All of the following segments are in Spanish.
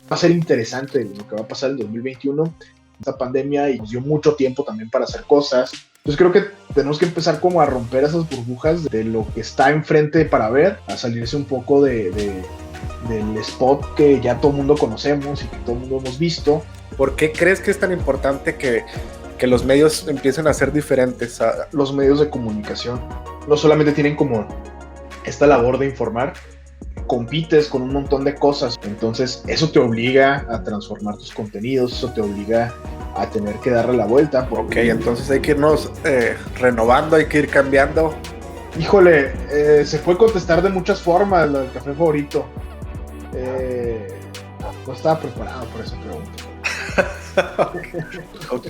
a ser interesante lo que va a pasar en el 2021. Esta pandemia y nos dio mucho tiempo también para hacer cosas. Entonces creo que tenemos que empezar como a romper esas burbujas de lo que está enfrente para ver, a salirse un poco del spot que ya todo el mundo conocemos y que todo el mundo hemos visto. ¿Por qué crees que es tan importante que los medios empiecen a ser diferentes? Los medios de comunicación no solamente tienen como esta labor de informar, compites con un montón de cosas, entonces eso te obliga a transformar tus contenidos, eso te obliga a tener que darle la vuelta. Ok, entonces hay que irnos renovando, hay que ir cambiando. Híjole, se puede contestar de muchas formas, lo del café favorito. No estaba preparado por esa pregunta. Ok.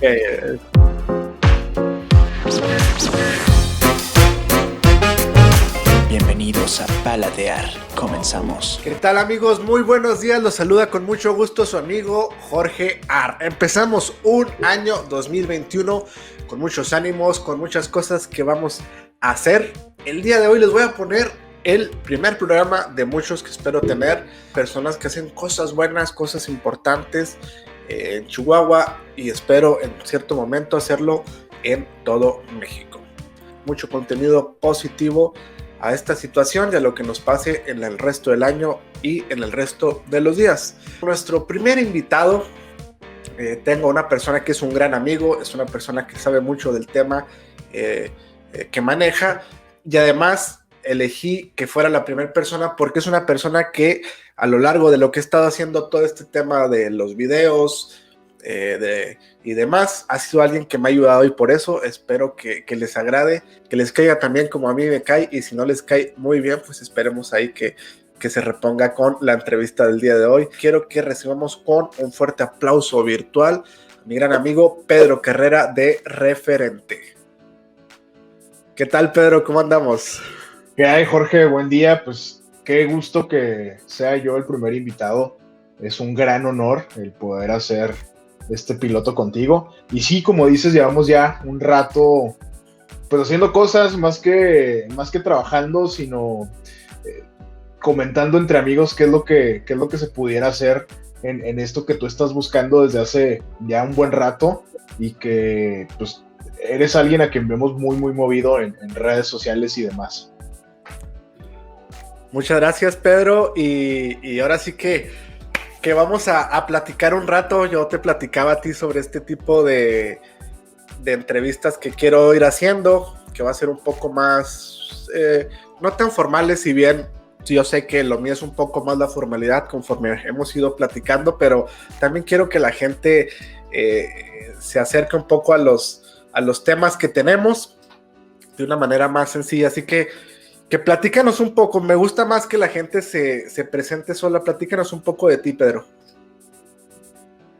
Bienvenidos a Paladear. Comenzamos. ¿Qué tal, amigos? Muy buenos días. Los saluda con mucho gusto su amigo Jorge Ar. Empezamos un año 2021 con muchos ánimos, con muchas cosas que vamos a hacer. El día de hoy les voy a poner el primer programa de muchos que espero tener. Personas que hacen cosas buenas, cosas importantes en Chihuahua, y espero en cierto momento hacerlo en todo México. Mucho contenido positivo a esta situación y a lo que nos pase en el resto del año y en el resto de los días. Nuestro primer invitado, tengo una persona que es un gran amigo, es una persona que sabe mucho del tema que maneja, y además elegí que fuera la primera persona porque es una persona que a lo largo de lo que he estado haciendo todo este tema de los videos y demás, ha sido alguien que me ha ayudado, y por eso espero que les agrade, que les caiga también como a mí me cae, y si no les cae muy bien, pues esperemos ahí que se reponga con la entrevista del día de hoy. Quiero que recibamos con un fuerte aplauso virtual a mi gran amigo Pedro Carrera de Referente. ¿Qué tal, Pedro? ¿Cómo andamos? ¿Qué hay, Jorge? Buen día. Pues qué gusto que sea yo el primer invitado. Es un gran honor el poder hacer este piloto contigo. Y sí, como dices, llevamos ya un rato pues haciendo cosas más que trabajando, sino comentando entre amigos qué es lo que se pudiera hacer en esto que tú estás buscando desde hace ya un buen rato, y que pues eres alguien a quien vemos muy muy movido en redes sociales y demás. Muchas gracias, Pedro, y ahora sí que vamos a platicar un rato. Yo te platicaba a ti sobre este tipo de entrevistas que quiero ir haciendo, que va a ser un poco más, no tan formales, si bien yo sé que lo mío es un poco más la formalidad conforme hemos ido platicando, pero también quiero que la gente se acerque un poco a los temas que tenemos de una manera más sencilla, así que platícanos un poco. Me gusta más que la gente se presente sola. Platícanos un poco de ti, Pedro.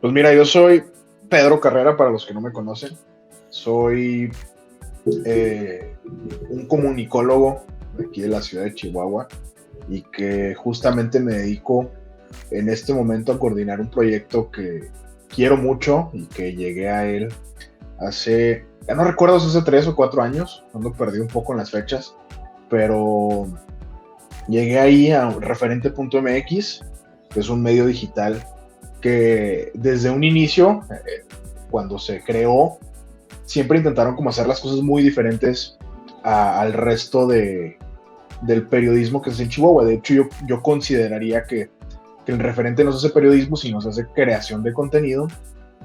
Pues mira, yo soy Pedro Carrera, para los que no me conocen. Soy un comunicólogo de aquí de la ciudad de Chihuahua, y que justamente me dedico en este momento a coordinar un proyecto que quiero mucho y que llegué a él hace, ya no recuerdo si hace 3 o 4 años, cuando perdí un poco en las fechas, pero llegué ahí a referente.mx, que es un medio digital que desde un inicio, cuando se creó, siempre intentaron como hacer las cosas muy diferentes al resto del periodismo que se hace en Chihuahua. De hecho, yo consideraría que el referente no se hace periodismo, sino se hace creación de contenido,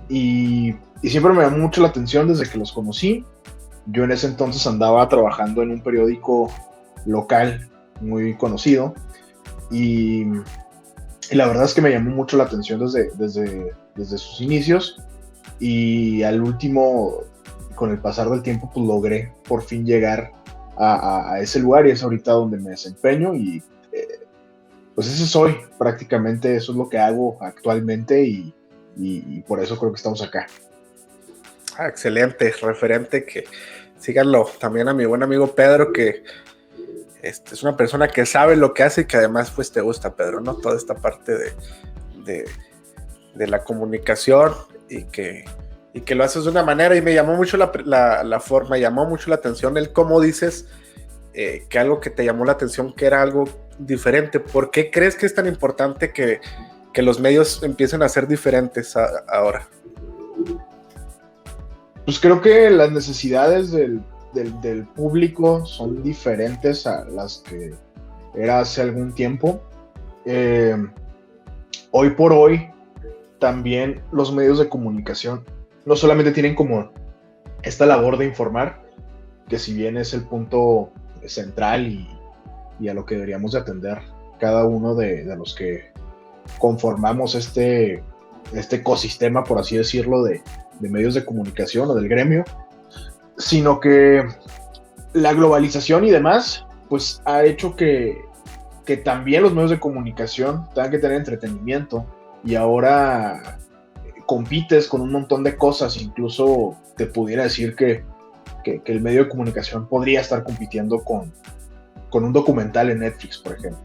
y siempre me llamó mucho la atención desde que los conocí. Yo en ese entonces andaba trabajando en un periódico local muy conocido, y la verdad es que me llamó mucho la atención desde sus inicios, y al último, con el pasar del tiempo, pues logré por fin llegar a ese lugar, y es ahorita donde me desempeño, y pues ese soy, prácticamente eso es lo que hago actualmente, y por eso creo que estamos acá. Excelente, Referente, que síganlo también a mi buen amigo Pedro, que es una persona que sabe lo que hace y que además pues te gusta, Pedro, ¿no? Toda esta parte de la comunicación, y que lo haces de una manera, y me llamó mucho la forma, llamó mucho la atención el cómo dices que algo que te llamó la atención, que era algo diferente. ¿Por qué crees que es tan importante que que los medios empiecen a ser diferentes ahora? Pues creo que las necesidades del público son diferentes a las que era hace algún tiempo. Hoy por hoy, también los medios de comunicación no solamente tienen como esta labor de informar, que si bien es el punto central y a lo que deberíamos de atender cada uno de los que conformamos este ecosistema, por así decirlo, de medios de comunicación o del gremio, sino que la globalización y demás, pues ha hecho que también los medios de comunicación tengan que tener entretenimiento, y ahora compites con un montón de cosas. Incluso te pudiera decir que el medio de comunicación podría estar compitiendo con un documental en Netflix, por ejemplo.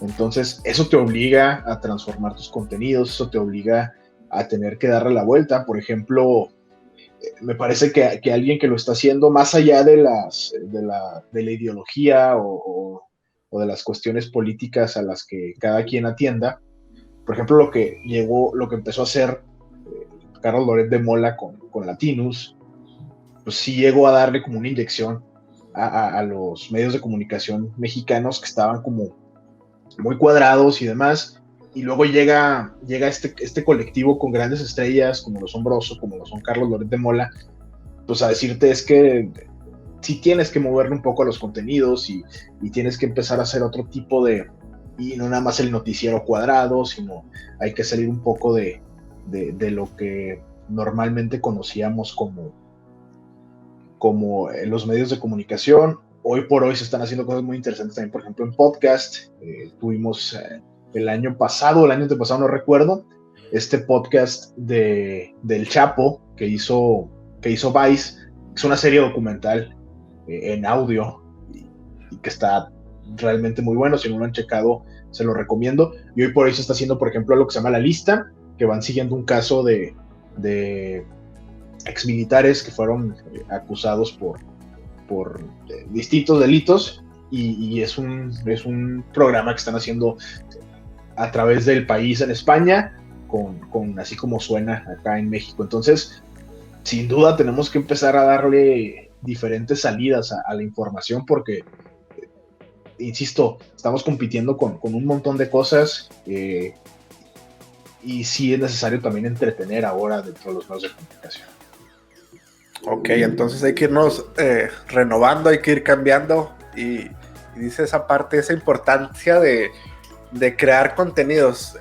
Entonces, eso te obliga a transformar tus contenidos, eso te obliga a tener que darle la vuelta. Por ejemplo, me parece que alguien que lo está haciendo, más allá de la ideología o de las cuestiones políticas a las que cada quien atienda, por ejemplo, lo que empezó a hacer Carlos Loret de Mola con Latinus, pues sí llegó a darle como una inyección a los medios de comunicación mexicanos, que estaban como muy cuadrados y demás. Y luego llega este colectivo con grandes estrellas como lo son Broso, como lo son Carlos Loret de Mola, pues a decirte es que sí tienes que moverle un poco a los contenidos y tienes que empezar a hacer otro tipo y no nada más el noticiero cuadrado, sino hay que salir un poco de lo que normalmente conocíamos como los medios de comunicación. Hoy por hoy se están haciendo cosas muy interesantes también, por ejemplo, en podcast. Tuvimos el año pasado, el año antepasado, no recuerdo, este podcast del Chapo que hizo Vice. Es una serie documental en audio y que está realmente muy bueno. Si no lo han checado, se lo recomiendo. Y hoy por hoy se está haciendo, por ejemplo, lo que se llama La Lista, que van siguiendo un caso de exmilitares que fueron acusados por distintos delitos, y es un programa que están haciendo a través del país en España, con así como suena acá en México. Entonces, sin duda tenemos que empezar a darle diferentes salidas a la información, porque insisto, estamos compitiendo con un montón de cosas, y sí es necesario también entretener ahora dentro de los medios de comunicación. Ok, entonces hay que irnos renovando, hay que ir cambiando, y dice esa parte, esa importancia de crear contenidos.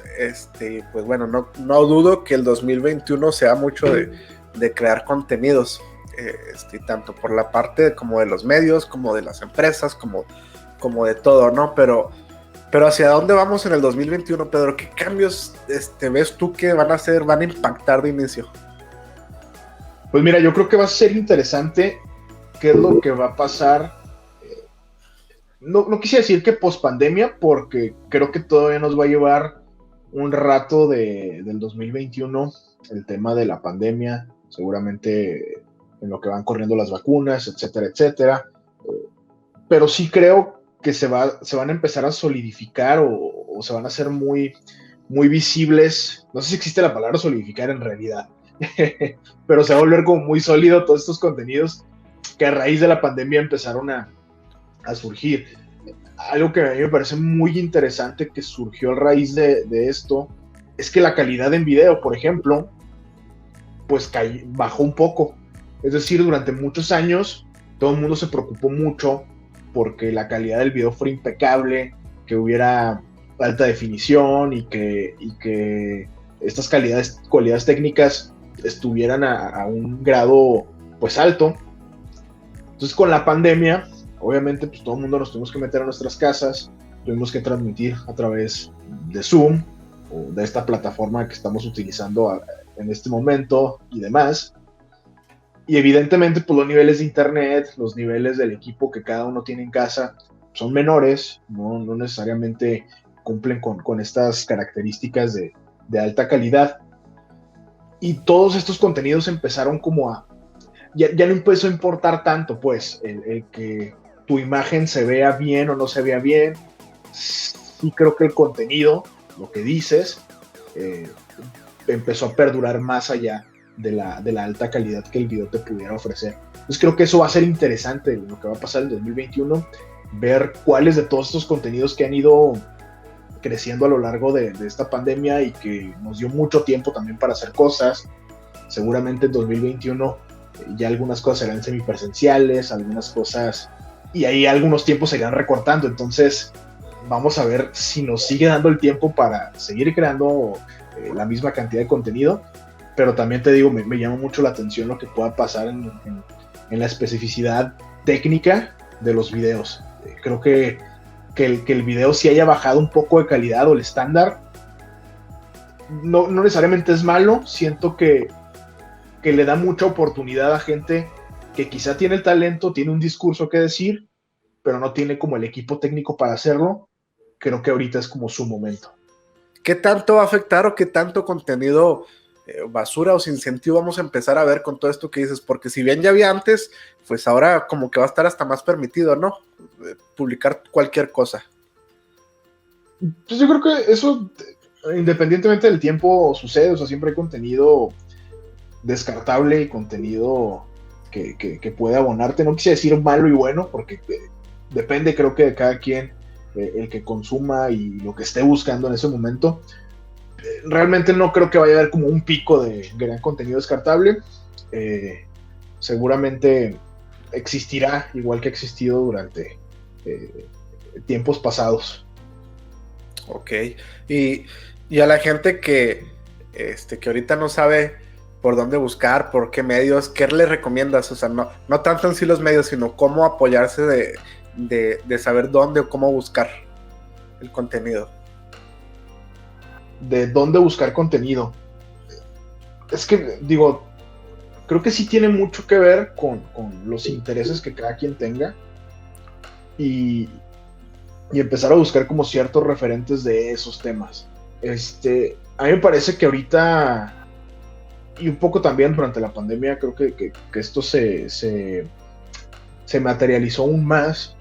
Pues bueno, no dudo que el 2021 sea mucho de crear contenidos, tanto por la parte como de los medios, como de las empresas, como de todo, ¿no? Pero ¿hacia dónde vamos en el 2021, Pedro? ¿Qué cambios ves tú que van a impactar de inicio? Pues mira, yo creo que va a ser interesante qué es lo que va a pasar. No quisiera decir que post pandemia, porque creo que todavía nos va a llevar un rato del 2021 el tema de la pandemia, seguramente en lo que van corriendo las vacunas, etcétera, etcétera. Pero sí creo que se van a empezar a solidificar o se van a hacer muy, muy visibles. No sé si existe la palabra solidificar en realidad, pero se va a volver como muy sólido todos estos contenidos que a raíz de la pandemia empezaron a surgir. Algo que a mí me parece muy interesante que surgió a raíz de esto es que la calidad en video, por ejemplo, pues bajó un poco. Es decir, durante muchos años todo el mundo se preocupó mucho porque la calidad del video fuera impecable, que hubiera alta definición y que estas cualidades técnicas estuvieran a un grado pues alto. Entonces, con la pandemia, obviamente pues todo el mundo nos tuvimos que meter a nuestras casas, tuvimos que transmitir a través de Zoom o de esta plataforma que estamos utilizando en este momento y demás. Y evidentemente pues los niveles de internet, los niveles del equipo que cada uno tiene en casa son menores, no necesariamente cumplen con estas características de alta calidad. Y todos estos contenidos empezaron como ya no empezó a importar tanto, pues, el que tu imagen se vea bien o no se vea bien. Sí creo que el contenido, lo que dices, eh, empezó a perdurar más allá de la alta calidad que el video te pudiera ofrecer. Entonces creo que eso va a ser interesante lo que va a pasar en 2021, ver cuáles de todos estos contenidos que han ido creciendo a lo largo de esta pandemia y que nos dio mucho tiempo también para hacer cosas. Seguramente en 2021 ya algunas cosas serán semipresenciales, algunas cosas, y ahí algunos tiempos se irán recortando. Entonces vamos a ver si nos sigue dando el tiempo para seguir creando la misma cantidad de contenido, pero también te digo, me llama mucho la atención lo que pueda pasar en la especificidad técnica de los videos. Creo que el video sí haya bajado un poco de calidad o el estándar, no necesariamente es malo. Siento que le da mucha oportunidad a gente que quizá tiene el talento, tiene un discurso que decir, pero no tiene como el equipo técnico para hacerlo. Creo que ahorita es como su momento. ¿Qué tanto va a afectar o qué tanto contenido basura o sin sentido vamos a empezar a ver con todo esto que dices? Porque si bien ya había antes, pues ahora como que va a estar hasta más permitido, ¿no? Publicar cualquier cosa. Pues yo creo que eso, independientemente del tiempo, sucede. O sea, siempre hay contenido descartable y contenido que puede abonarte. No quise decir malo y bueno, porque depende, creo que de cada quien, el que consuma y lo que esté buscando en ese momento. Realmente no creo que vaya a haber como un pico de gran contenido descartable. Seguramente existirá, igual que ha existido durante tiempos pasados. Ok. Y a la gente que ahorita no sabe por dónde buscar, por qué medios, ¿qué le recomiendas? O sea, no tanto en sí los medios, sino cómo apoyarse de saber dónde o cómo buscar el contenido. De dónde buscar contenido. Es que, digo, creo que sí tiene mucho que ver con los intereses que cada quien tenga y empezar a buscar como ciertos referentes de esos temas. A mí me parece que ahorita, y un poco también durante la pandemia, creo que esto se materializó aún más.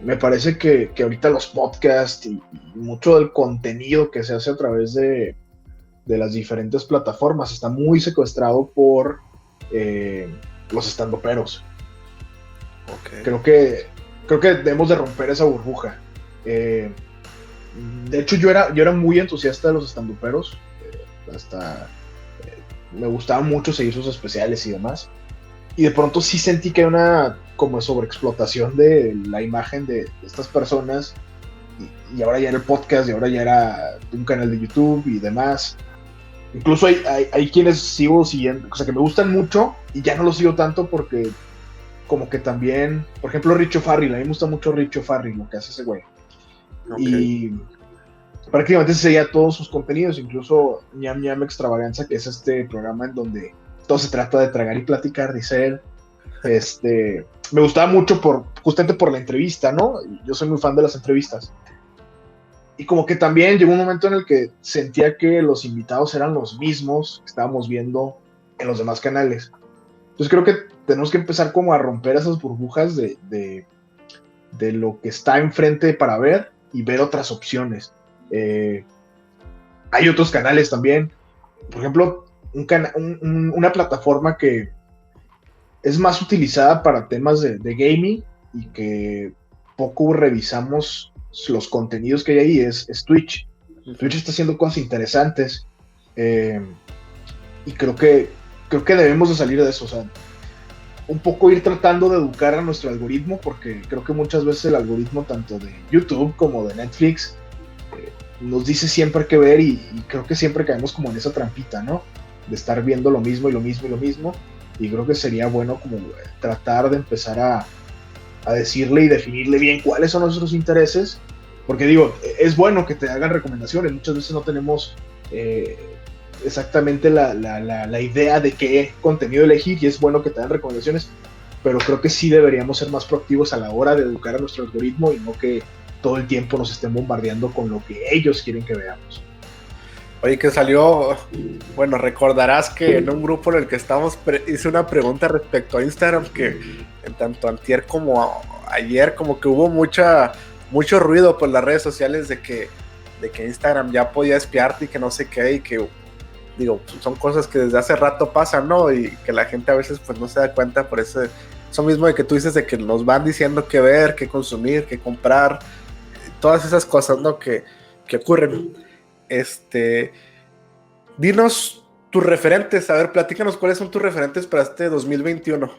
Me parece que ahorita los podcasts y mucho del contenido que se hace a través de las diferentes plataformas está muy secuestrado por los estandoperos. Okay. Creo que debemos de romper esa burbuja. De hecho, yo era muy entusiasta de los estandoperos. Me gustaba mucho seguir sus especiales y demás. Y de pronto sí sentí que hay una como sobreexplotación de la imagen de estas personas, y ahora ya era el podcast, y ahora ya era un canal de YouTube y demás. Incluso hay quienes sigo siguiendo, o sea, que me gustan mucho y ya no los sigo tanto porque como que también, por ejemplo, Richo Farrell, a mí me gusta mucho Richo Farrell, lo que hace ese güey. Okay. Y prácticamente seguía todos sus contenidos, incluso Ñam Ñam Extravaganza, que es este programa en donde todo se trata de tragar y platicar, dice él. Me gustaba mucho justamente por la entrevista, ¿no? Yo soy muy fan de las entrevistas. Y como que también llegó un momento en el que sentía que los invitados eran los mismos que estábamos viendo en los demás canales. Entonces creo que tenemos que empezar como a romper esas burbujas de lo que está enfrente para ver y ver otras opciones. Hay otros canales también. Por ejemplo, una plataforma que es más utilizada para temas de gaming y que poco revisamos los contenidos que hay ahí es Twitch. Twitch está haciendo cosas interesantes, y creo que debemos de salir de eso. O sea, un poco ir tratando de educar a nuestro algoritmo, porque creo que muchas veces el algoritmo tanto de YouTube como de Netflix nos dice siempre qué ver, y creo que siempre caemos como en esa trampita, ¿no? De estar viendo lo mismo y lo mismo y lo mismo. Y creo que sería bueno como tratar de empezar a decirle y definirle bien cuáles son nuestros intereses, porque digo, es bueno que te hagan recomendaciones. Muchas veces no tenemos exactamente la idea de qué contenido elegir, y es bueno que te hagan recomendaciones, pero creo que sí deberíamos ser más proactivos a la hora de educar a nuestro algoritmo y no que todo el tiempo nos estén bombardeando con lo que ellos quieren que veamos. Oye, que salió, bueno, recordarás que en un grupo en el que estábamos hice una pregunta respecto a Instagram, que tanto antier como ayer como que hubo mucho ruido por las redes sociales de que de que Instagram ya podía espiarte y que no sé qué, y que, digo, son cosas que desde hace rato pasan, ¿no? Y que la gente a veces pues no se da cuenta por eso mismo de que tú dices de que nos van diciendo qué ver, qué consumir, qué comprar, todas esas cosas, ¿no? Que ocurren. Dinos tus referentes, a ver, platícanos cuáles son tus referentes para este 2021.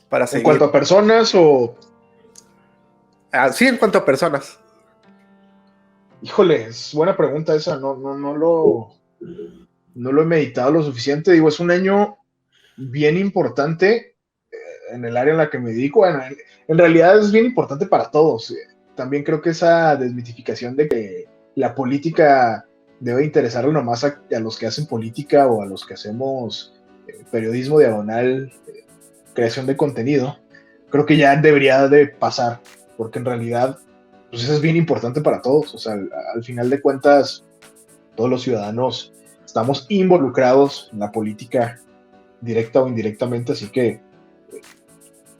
Para seguir. ¿En cuanto a personas o...? Sí, en cuanto a personas. Híjole, es buena pregunta esa, no lo he meditado lo suficiente. Digo, es un año bien importante en el área en la que me dedico. Bueno, en realidad es bien importante para todos. También creo que esa desmitificación de que la política debe interesarle nomás a los que hacen política o a los que hacemos periodismo diagonal, creación de contenido, creo que ya debería de pasar, porque en realidad pues eso es bien importante para todos. O sea, al final de cuentas, todos los ciudadanos estamos involucrados en la política directa o indirectamente, así que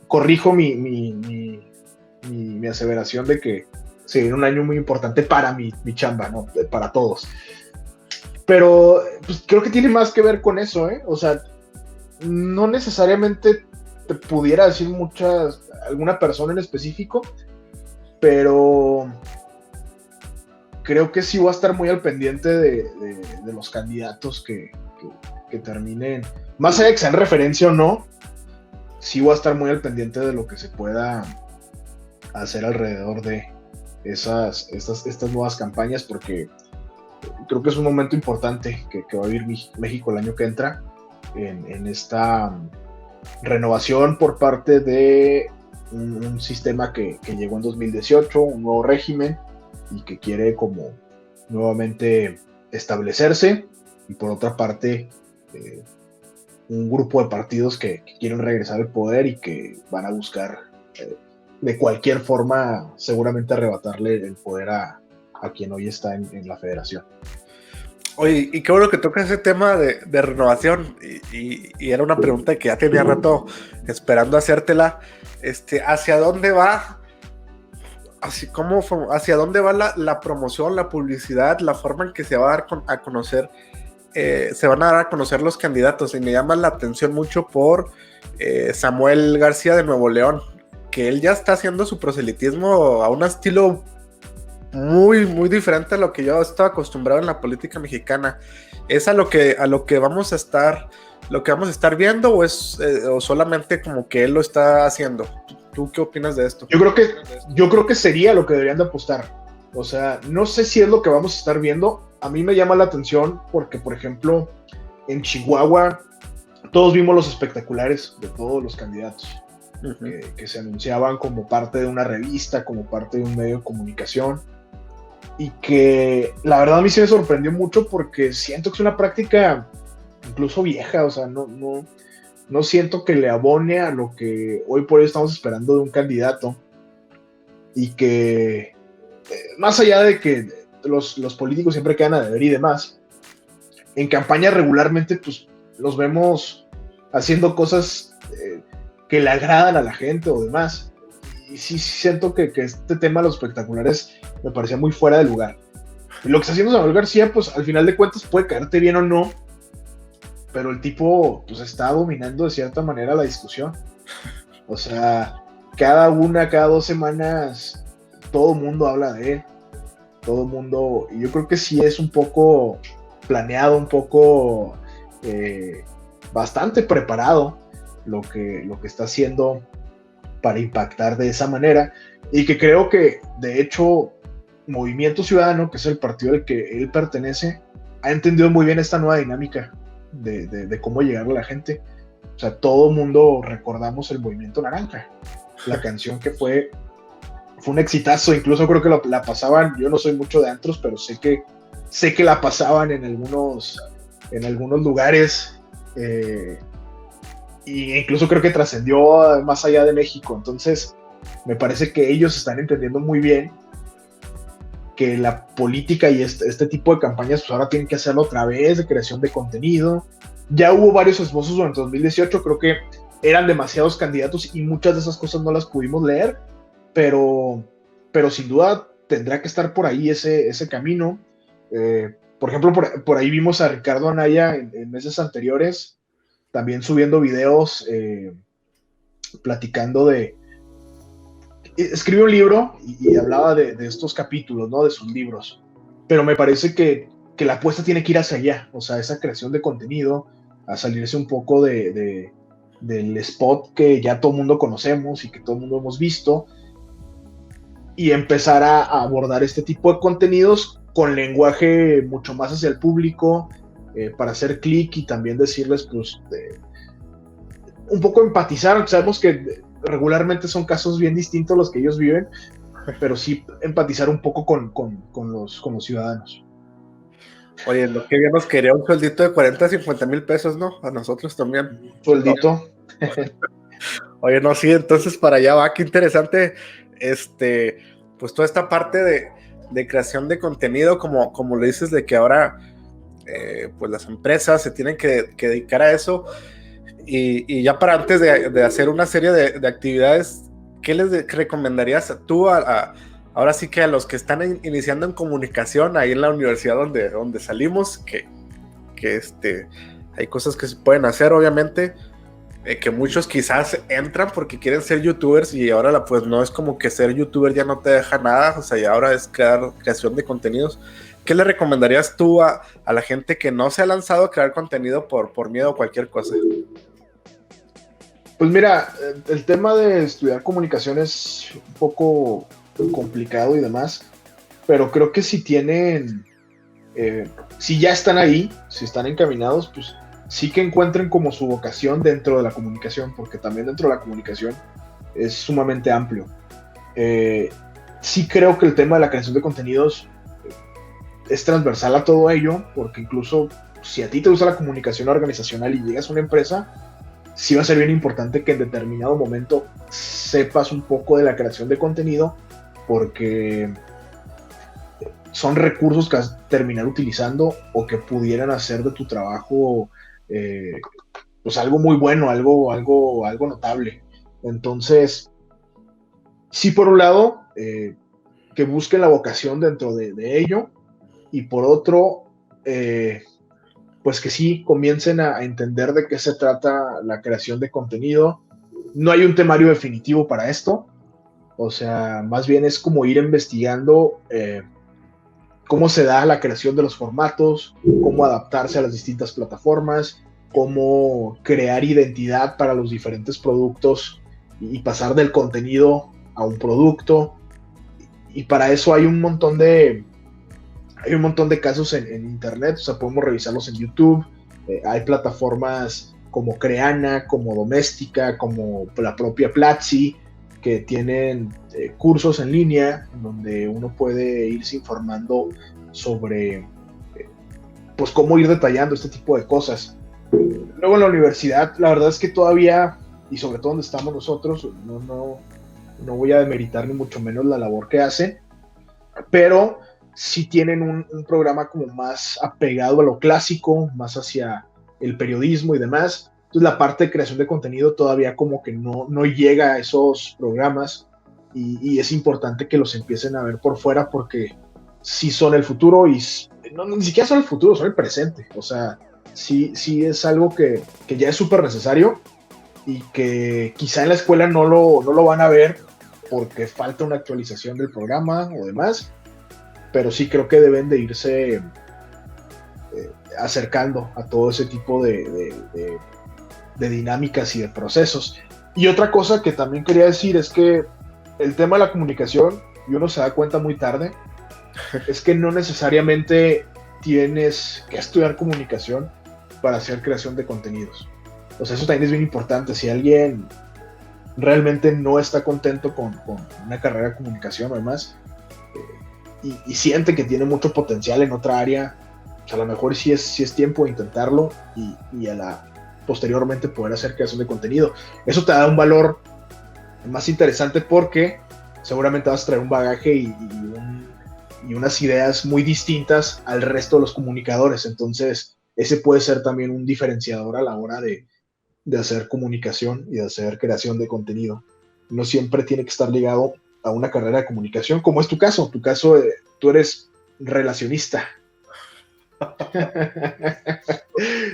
corrijo mi aseveración de que se viene un año muy importante para mi chamba, ¿no? Para todos. Pero pues, creo que tiene más que ver con eso, ¿eh? O sea, no necesariamente te pudiera decir alguna persona en específico, pero creo que sí voy a estar muy al pendiente de los candidatos que terminen, más allá de que sean referencia o no, sí voy a estar muy al pendiente de lo que se pueda hacer alrededor de estas nuevas campañas, porque creo que es un momento importante que va a vivir México el año que entra en esta renovación por parte de un sistema que llegó en 2018, un nuevo régimen y que quiere como nuevamente establecerse, y por otra parte un grupo de partidos que quieren regresar al poder y que van a buscar de cualquier forma seguramente arrebatarle el poder a quien hoy está en la federación. Oye, y qué bueno que tocas ese tema de renovación, y era una pregunta que ya tenía rato esperando hacértela. ¿Hacia dónde va? ¿Hacia dónde va la promoción, la publicidad, la forma en que se va a dar a conocer? Se van a dar a conocer los candidatos, y me llama la atención mucho por Samuel García de Nuevo León, que él ya está haciendo su proselitismo a un estilo muy, muy diferente a lo que yo estaba acostumbrado en la política mexicana. ¿Es a lo que vamos a estar viendo, o solamente como que él lo está haciendo? ¿Tú qué opinas de esto? Yo creo que sería lo que deberían de apostar. O sea, no sé si es lo que vamos a estar viendo. A mí me llama la atención porque, por ejemplo, en Chihuahua todos vimos los espectaculares de todos los candidatos que se anunciaban como parte de una revista, como parte de un medio de comunicación, y que la verdad a mí sí me sorprendió mucho porque siento que es una práctica incluso vieja. O sea, no siento que le abone a lo que hoy por hoy estamos esperando de un candidato, y que más allá de que los políticos siempre quedan a deber y demás, en campaña regularmente pues los vemos haciendo cosas que le agradan a la gente o demás, y sí siento que este tema de los espectaculares me parecía muy fuera de lugar. Y lo que está haciendo Samuel García, pues al final de cuentas puede caerte bien o no, pero el tipo pues está dominando de cierta manera la discusión. O sea, cada 2 semanas todo el mundo habla de él, todo el mundo, y yo creo que sí es un poco planeado, un poco bastante preparado lo que está haciendo para impactar de esa manera, y que creo que de hecho Movimiento Ciudadano, que es el partido al que él pertenece, ha entendido muy bien esta nueva dinámica de cómo llegar a la gente. O sea, todo el mundo recordamos el Movimiento Naranja, la canción que fue un exitazo. Incluso creo que la pasaban, yo no soy mucho de antros, pero sé que la pasaban en algunos lugares, y incluso creo que trascendió más allá de México. Entonces me parece que ellos están entendiendo muy bien que la política y este tipo de campañas pues ahora tienen que hacerlo otra vez, de creación de contenido. Ya hubo varios esbozos durante 2018, creo que eran demasiados candidatos y muchas de esas cosas no las pudimos leer, pero sin duda tendrá que estar por ahí ese camino. Por ejemplo, por ahí vimos a Ricardo Anaya en meses anteriores, también subiendo videos, platicando escribió un libro y hablaba de estos capítulos, ¿no? De sus libros. Pero me parece que la apuesta tiene que ir hacia allá, o sea, esa creación de contenido, a salirse un poco del spot que ya todo el mundo conocemos y que todo el mundo hemos visto, y empezar a abordar este tipo de contenidos con lenguaje mucho más hacia el público, para hacer clic y también decirles, pues, un poco empatizar. Sabemos que regularmente son casos bien distintos los que ellos viven, pero sí empatizar un poco con los ciudadanos. Oye, lo que bien nos quería un sueldito de 40, 50 mil pesos, ¿no? A nosotros también. Sueldito. Oye, no, sí, entonces para allá va, qué interesante, pues toda esta parte de creación de contenido, como le dices, de que ahora, pues las empresas se tienen que dedicar a eso, y ya para antes de hacer una serie de actividades, ¿qué les recomendarías tú ahora sí que a los que están iniciando en comunicación ahí en la universidad donde salimos, que hay cosas que se pueden hacer, obviamente, que muchos quizás entran porque quieren ser youtubers, y ahora pues no es como que ser youtuber ya no te deja nada, o sea, y ahora es creación de contenidos? ¿Qué le recomendarías tú a la gente que no se ha lanzado a crear contenido por miedo a cualquier cosa? Pues mira, el tema de estudiar comunicación es un poco complicado y demás, pero creo que si tienen, si ya están ahí, si están encaminados, pues sí que encuentren como su vocación dentro de la comunicación, porque también dentro de la comunicación es sumamente amplio. Sí creo que el tema de la creación de contenidos es transversal a todo ello, porque incluso si a ti te gusta la comunicación organizacional y llegas a una empresa, sí va a ser bien importante que en determinado momento sepas un poco de la creación de contenido, porque son recursos que vas a terminar utilizando o que pudieran hacer de tu trabajo, pues algo muy bueno, algo notable. Entonces, sí, por un lado, que busquen la vocación dentro de ello, y por otro, pues que sí comiencen a entender de qué se trata la creación de contenido. No hay un temario definitivo para esto, o sea, más bien es como ir investigando cómo se da la creación de los formatos, cómo adaptarse a las distintas plataformas, cómo crear identidad para los diferentes productos y pasar del contenido a un producto. Y para eso hay un montón de casos en internet, o sea, podemos revisarlos en YouTube. Hay plataformas como Creana, como Doméstica, como la propia Platzi, que tienen cursos en línea donde uno puede irse informando sobre pues cómo ir detallando este tipo de cosas. Luego en la universidad, la verdad es que todavía, y sobre todo donde estamos nosotros, no voy a demeritar ni mucho menos la labor que hacen, pero sí tienen un programa como más apegado a lo clásico, más hacia el periodismo y demás. Entonces la parte de creación de contenido todavía como que no llega a esos programas, y es importante que los empiecen a ver por fuera, porque sí son el futuro, y ni siquiera son el futuro, son el presente. O sea, sí es algo que ya es súper necesario, y que quizá en la escuela no lo van a ver porque falta una actualización del programa o demás, pero sí creo que deben de irse acercando a todo ese tipo de dinámicas y de procesos. Y otra cosa que también quería decir es que el tema de la comunicación, y uno se da cuenta muy tarde, es que no necesariamente tienes que estudiar comunicación para hacer creación de contenidos. O sea, eso también es bien importante. Si alguien realmente no está contento con una carrera de comunicación o demás, y siente que tiene mucho potencial en otra área, pues a lo mejor sí es tiempo de intentarlo, y posteriormente poder hacer creación de contenido. Eso te da un valor más interesante, porque seguramente vas a traer un bagaje y unas ideas muy distintas al resto de los comunicadores. Entonces ese puede ser también un diferenciador a la hora de hacer comunicación y de hacer creación de contenido. No siempre tiene que estar ligado a una carrera de comunicación, como es tu caso. Tu caso, tú eres relacionista.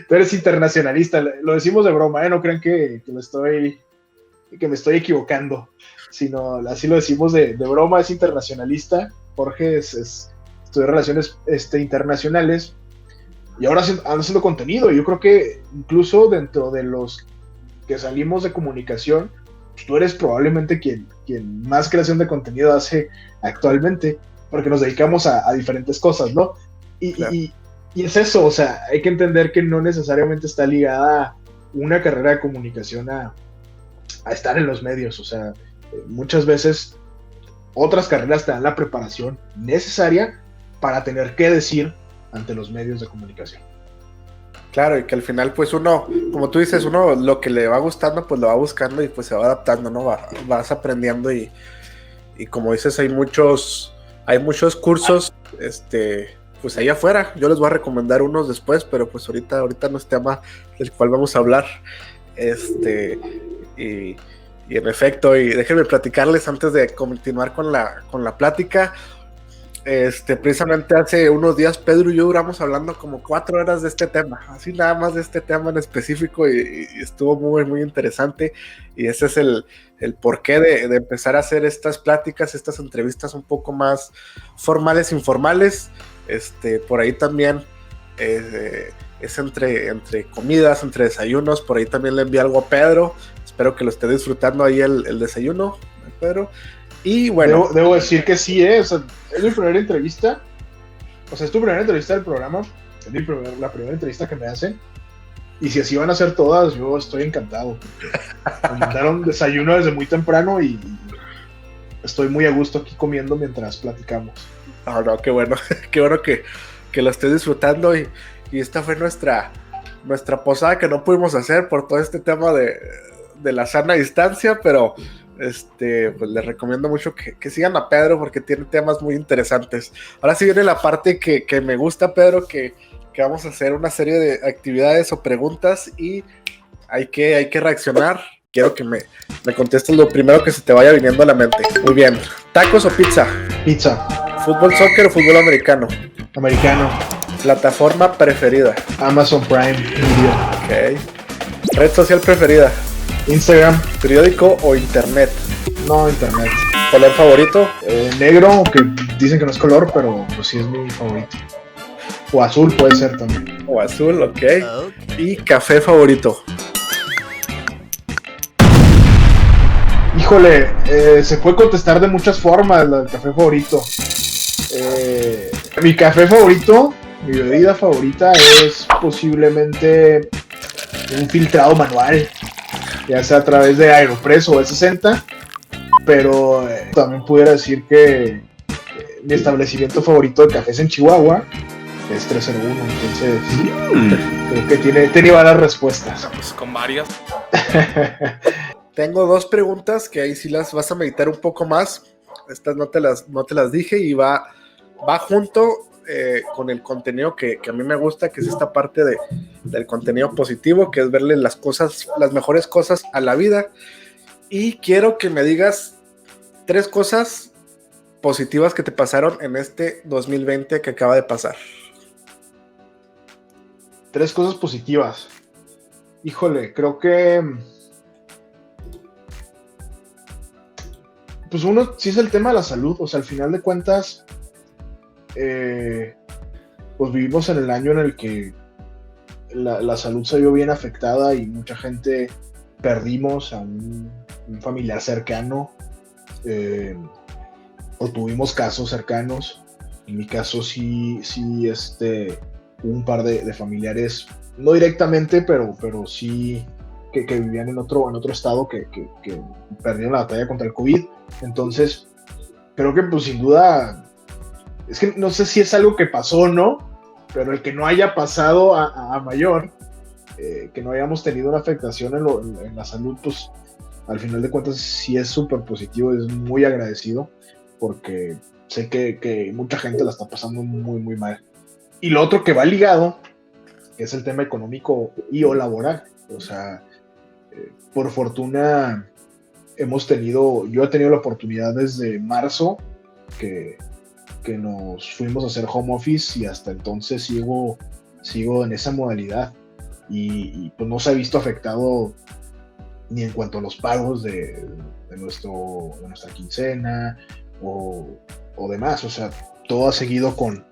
Tú eres internacionalista, lo decimos de broma, no crean que me estoy equivocando, sino así lo decimos de broma, es internacionalista. Jorge estudió relaciones internacionales y ahora anda haciendo contenido. Yo creo que incluso dentro de los que salimos de comunicación, pues tú eres probablemente quien más creación de contenido hace actualmente, porque nos dedicamos a diferentes cosas, ¿no? Claro. Y es eso, o sea, hay que entender que no necesariamente está ligada una carrera de comunicación a estar en los medios. O sea, muchas veces otras carreras te dan la preparación necesaria para tener que decir ante los medios de comunicación. Claro, y que al final, pues uno, como tú dices, uno lo que le va gustando, pues lo va buscando y pues se va adaptando, ¿no? Vas aprendiendo y como dices, hay muchos cursos, pues ahí afuera. Yo les voy a recomendar unos después, pero pues ahorita no es tema del cual vamos a hablar. Y en efecto, y déjenme platicarles antes de continuar con la plática. Precisamente hace unos días Pedro y yo duramos hablando como 4 horas de este tema, así nada más de este tema en específico, y estuvo muy, muy interesante. Y ese es el porqué de empezar a hacer estas pláticas, estas entrevistas un poco más formales, informales. Por ahí también es entre comidas, entre desayunos. Por ahí también le envié algo a Pedro. Espero que lo esté disfrutando ahí el desayuno, Pedro. Y bueno, debo decir que sí, o sea, es mi primera entrevista. O sea, es tu primera entrevista del programa. Es la primera entrevista que me hacen. Y si así van a ser todas, yo estoy encantado. Me mandaron desayuno desde muy temprano y estoy muy a gusto aquí comiendo mientras platicamos. No, qué bueno. Qué bueno que lo estés disfrutando. Y esta fue nuestra posada que no pudimos hacer por todo este tema de la sana distancia, pero pues les recomiendo mucho que sigan a Pedro porque tiene temas muy interesantes. Ahora sí viene la parte que me gusta, Pedro, que vamos a hacer una serie de actividades o preguntas y hay que reaccionar. Quiero que me contestes lo primero que se te vaya viniendo a la mente. Muy bien. ¿Tacos o pizza? Pizza. ¿Fútbol, soccer o fútbol americano? Americano. ¿Plataforma preferida? Amazon Prime Video. Ok. ¿Red social preferida? Instagram. ¿Periódico o internet? No, internet. ¿Color favorito? Negro, que dicen que no es color, pero pues sí es mi favorito. O azul puede ser también. O azul, ok. ¿Y café favorito? Híjole, se puede contestar de muchas formas el café favorito. Mi café favorito, mi bebida favorita es posiblemente un filtrado manual, ya sea a través de Aeropress o E60, pero también pudiera decir que mi establecimiento favorito de cafés en Chihuahua es 301, entonces creo que tiene varias respuestas. Pues con varias. Tengo 2 preguntas que ahí sí las vas a meditar un poco más. Estas no te las dije y va junto con el contenido que a mí me gusta, que es esta parte del contenido positivo, que es verle las mejores cosas a la vida. Y quiero que me digas 3 cosas positivas que te pasaron en este 2020 que acaba de pasar. 3 cosas positivas. Híjole, creo que pues uno sí es el tema de la salud. O sea, al final de cuentas pues vivimos en el año en el que la salud se vio bien afectada y mucha gente perdimos a un familiar cercano, o tuvimos casos cercanos. En mi caso sí un par de familiares, no directamente, pero sí que vivían en otro estado que perdieron la batalla contra el COVID. Entonces creo que pues sin duda, es que no sé si es algo que pasó o no, pero el que no haya pasado a mayor, que no hayamos tenido una afectación en la salud, pues al final de cuentas sí es súper positivo, es muy agradecido, porque sé que mucha gente la está pasando muy, muy mal. Y lo otro que va ligado, que es el tema económico y o laboral. O sea, por fortuna yo he tenido la oportunidad desde marzo que nos fuimos a hacer home office y hasta entonces sigo en esa modalidad y pues no se ha visto afectado ni en cuanto a los pagos de nuestra quincena o demás, o sea, todo ha seguido con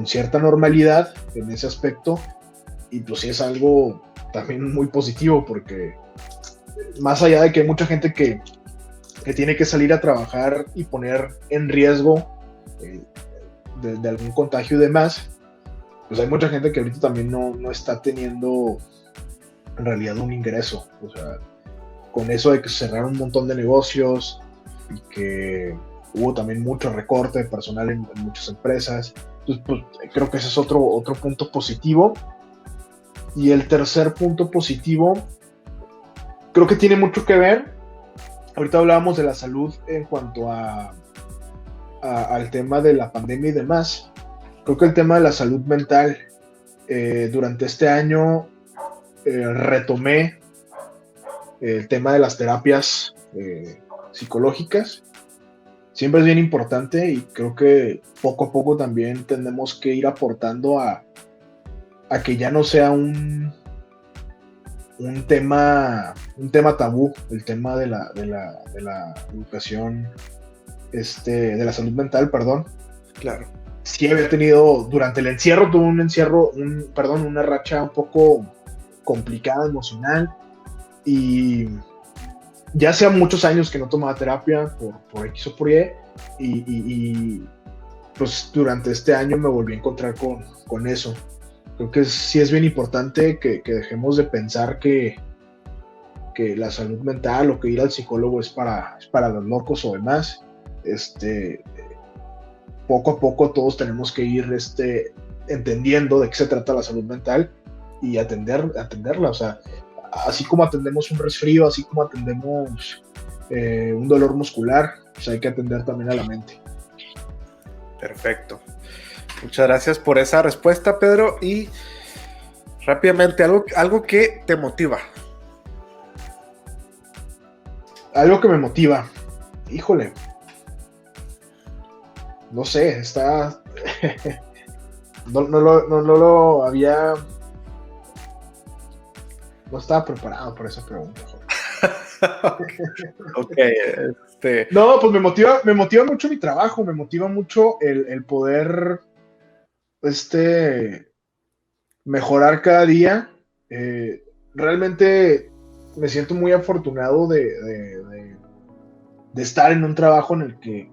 cierta normalidad en ese aspecto y pues sí es algo también muy positivo porque más allá de que hay mucha gente que tiene que salir a trabajar y poner en riesgo de algún contagio y demás, pues hay mucha gente que ahorita también no está teniendo en realidad un ingreso, o sea, con eso de que se cerraron un montón de negocios y que hubo también mucho recorte de personal en muchas empresas, entonces pues, creo que ese es otro punto positivo. Y el tercer punto positivo creo que tiene mucho que ver, ahorita hablábamos de la salud en cuanto al tema de la pandemia y demás. Creo que el tema de la salud mental, durante este año retomé el tema de las terapias psicológicas. Siempre es bien importante y creo que poco a poco también tenemos que ir aportando a que ya no sea un tema tabú, el tema de la educación, de la salud mental, perdón. Claro. Sí había tenido, durante el encierro, tuve una racha un poco complicada emocional y ya hacía muchos años que no tomaba terapia por X o por Y y pues durante este año me volví a encontrar con eso. Creo que sí es bien importante que dejemos de pensar que la salud mental o que ir al psicólogo es para los locos o demás. Poco a poco todos tenemos que ir entendiendo de qué se trata la salud mental y atenderla. O sea, así como atendemos un resfrío, así como atendemos un dolor muscular, pues hay que atender también a la mente. Perfecto. Muchas gracias por esa respuesta, Pedro. Y rápidamente, algo que te motiva. Algo que me motiva. Híjole. No sé, está... no lo había... No estaba preparado por esa pregunta. Okay. No, pues me motiva mucho mi trabajo, me motiva mucho el poder mejorar cada día. Realmente me siento muy afortunado de estar en un trabajo en el que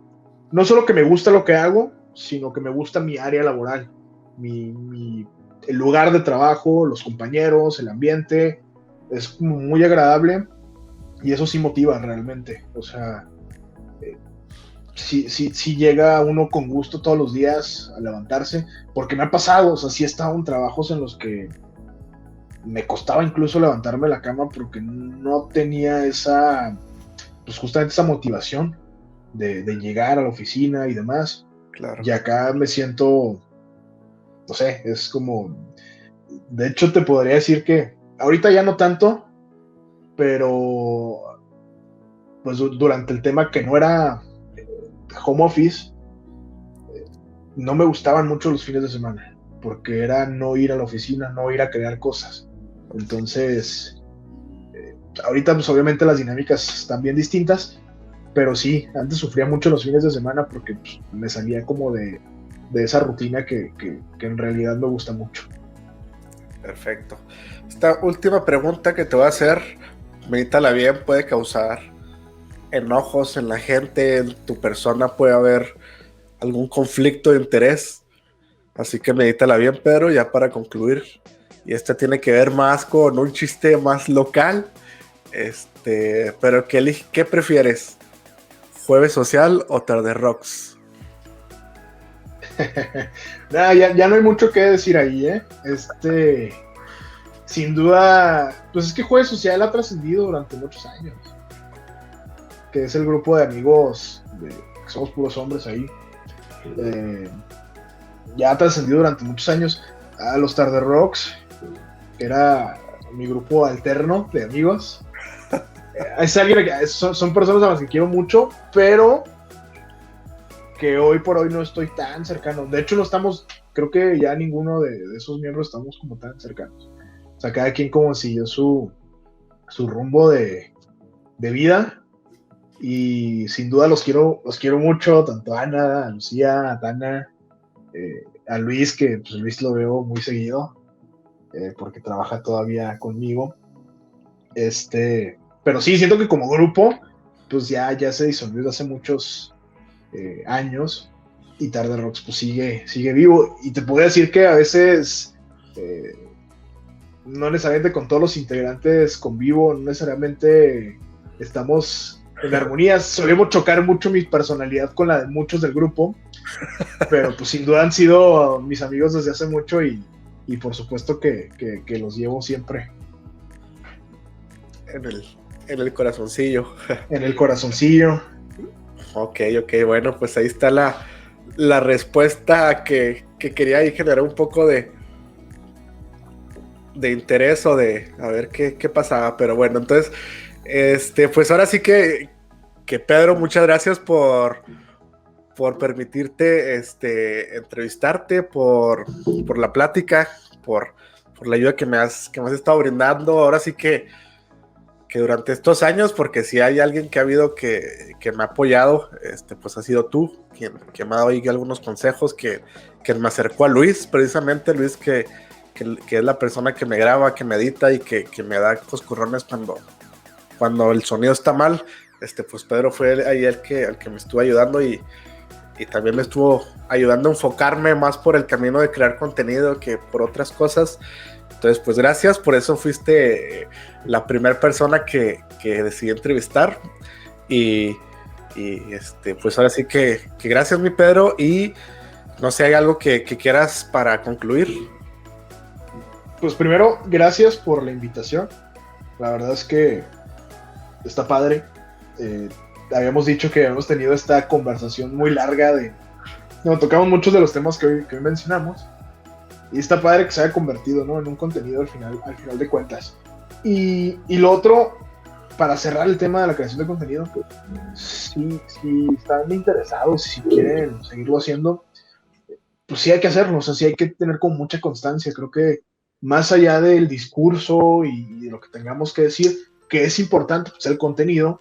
no solo que me gusta lo que hago, sino que me gusta mi área laboral, el lugar de trabajo, los compañeros, el ambiente, es como muy agradable y eso sí motiva realmente. O sea, sí llega uno con gusto todos los días a levantarse, porque me ha pasado, o sea, sí he estado en trabajos en los que me costaba incluso levantarme de la cama porque no tenía justamente esa motivación de llegar a la oficina y demás. Claro. Y acá me siento, no sé, es como, de hecho te podría decir que ahorita ya no tanto, pero pues durante el tema que no era home office, no me gustaban mucho los fines de semana, porque era no ir a la oficina, no ir a crear cosas. Entonces, ahorita pues obviamente las dinámicas están bien distintas, pero sí, antes sufría mucho los fines de semana porque pues, me salía como de esa rutina que en realidad me gusta mucho. Perfecto. Esta última pregunta que te voy a hacer, medítala bien, puede causar enojos en la gente, en tu persona puede haber algún conflicto de interés, así que medítala bien, Pedro, ya para concluir. Y esta tiene que ver más con un chiste más local, pero ¿qué prefieres? ¿Jueves social o tarde rocks? Nah, ya no hay mucho que decir ahí, sin duda, pues es que Jueves Social ha trascendido durante muchos años, que es el grupo de amigos que somos puros hombres ahí, ya ha trascendido durante muchos años. A los Tarde Rocks, que era mi grupo alterno de amigos, Es alguien son personas a las que quiero mucho, pero que hoy por hoy no estoy tan cercano. De hecho, no estamos, creo que ya ninguno de esos miembros estamos como tan cercanos. O sea, cada quien como siguió su rumbo de vida. Y sin duda los quiero mucho, tanto a Ana, a Lucía, a Tana, a Luis, que pues Luis lo veo muy seguido, porque trabaja todavía conmigo. Pero sí, siento que como grupo, pues ya se disolvió desde hace muchos años, y Tarde Rocks pues sigue vivo. Y te puedo decir que a veces, no necesariamente con todos los integrantes convivo, no necesariamente estamos en armonía, solemos chocar mucho mi personalidad con la de muchos del grupo, pero pues sin duda han sido mis amigos desde hace mucho, y por supuesto que los llevo siempre. En el corazoncillo. En el corazoncillo. Ok, bueno, pues ahí está la respuesta que quería ahí generar un poco de interés, o de a ver qué pasaba, pero bueno, entonces pues ahora sí que Pedro, muchas gracias por permitirte entrevistarte, por la plática, por la ayuda que me has estado brindando. Ahora sí que durante estos años, porque si hay alguien que ha habido que me ha apoyado, pues ha sido tú, quien me ha dado ahí algunos consejos, que me acercó a Luis, precisamente Luis, que es la persona que me graba, que me edita y que me da coscorrones cuando el sonido está mal. Pues Pedro fue ahí el que me estuvo ayudando, y también me estuvo ayudando a enfocarme más por el camino de crear contenido que por otras cosas. Entonces, pues gracias, por eso fuiste la primera persona que decidí entrevistar, y pues ahora sí que gracias, mi Pedro, y no sé, ¿hay algo que quieras para concluir? Pues primero, gracias por la invitación. La verdad es que está padre. Habíamos dicho que habíamos tenido esta conversación muy larga tocamos muchos de los temas que hoy mencionamos, y está padre que se haya convertido, ¿no?, en un contenido al final de cuentas. Y lo otro, para cerrar el tema de la creación de contenido, pues, si están interesados, si quieren seguirlo haciendo, pues sí hay que hacerlo. O sea, sí hay que tener con mucha constancia. Creo que más allá del discurso y de lo que tengamos que decir, que es importante, pues el contenido,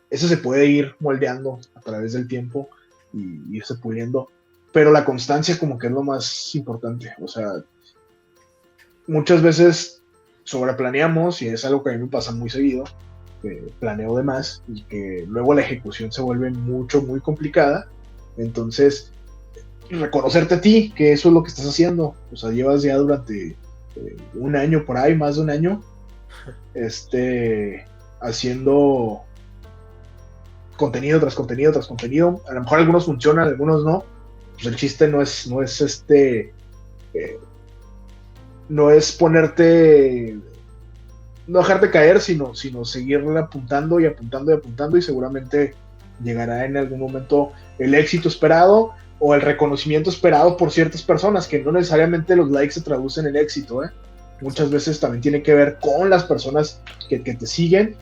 eso se puede ir moldeando a través del tiempo y irse puliendo, pero la constancia como que es lo más importante. O sea, muchas veces sobreplaneamos, y es algo que a mí me pasa muy seguido, que planeo de más y que luego la ejecución se vuelve muy complicada. Entonces, reconocerte a ti, que eso es lo que estás haciendo. O sea, llevas ya durante un año por ahí, más de un año, haciendo contenido tras contenido tras contenido. A lo mejor algunos funcionan, algunos no. Pues el chiste no es ponerte, no dejarte caer, sino seguirle apuntando, y seguramente llegará en algún momento el éxito esperado o el reconocimiento esperado por ciertas personas, que no necesariamente los likes se traducen en éxito, ¿eh? Muchas veces también tiene que ver con las personas que te siguen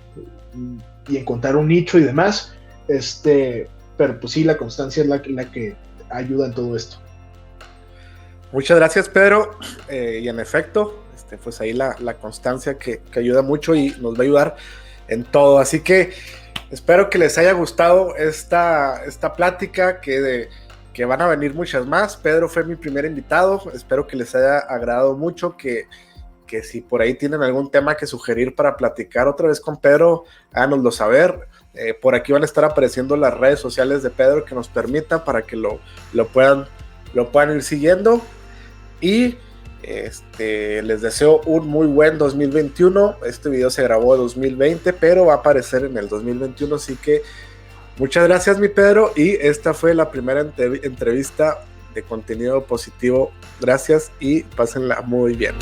y encontrar un nicho y demás. Pero pues sí, la constancia es la que ayuda en todo esto. Muchas gracias, Pedro. Y en efecto, pues ahí la constancia que ayuda mucho y nos va a ayudar en todo. Así que espero que les haya gustado esta plática, que van a venir muchas más. Pedro fue mi primer invitado. Espero que les haya agradado mucho, que si por ahí tienen algún tema que sugerir para platicar otra vez con Pedro, háganoslo saber. Por aquí van a estar apareciendo las redes sociales de Pedro que nos permitan, para que lo puedan ir siguiendo. Y les deseo un muy buen 2021. Este video se grabó en 2020, pero va a aparecer en el 2021, así que muchas gracias, mi Pedro, y esta fue la primera entrevista de Contenido Positivo. Gracias y pásenla muy bien.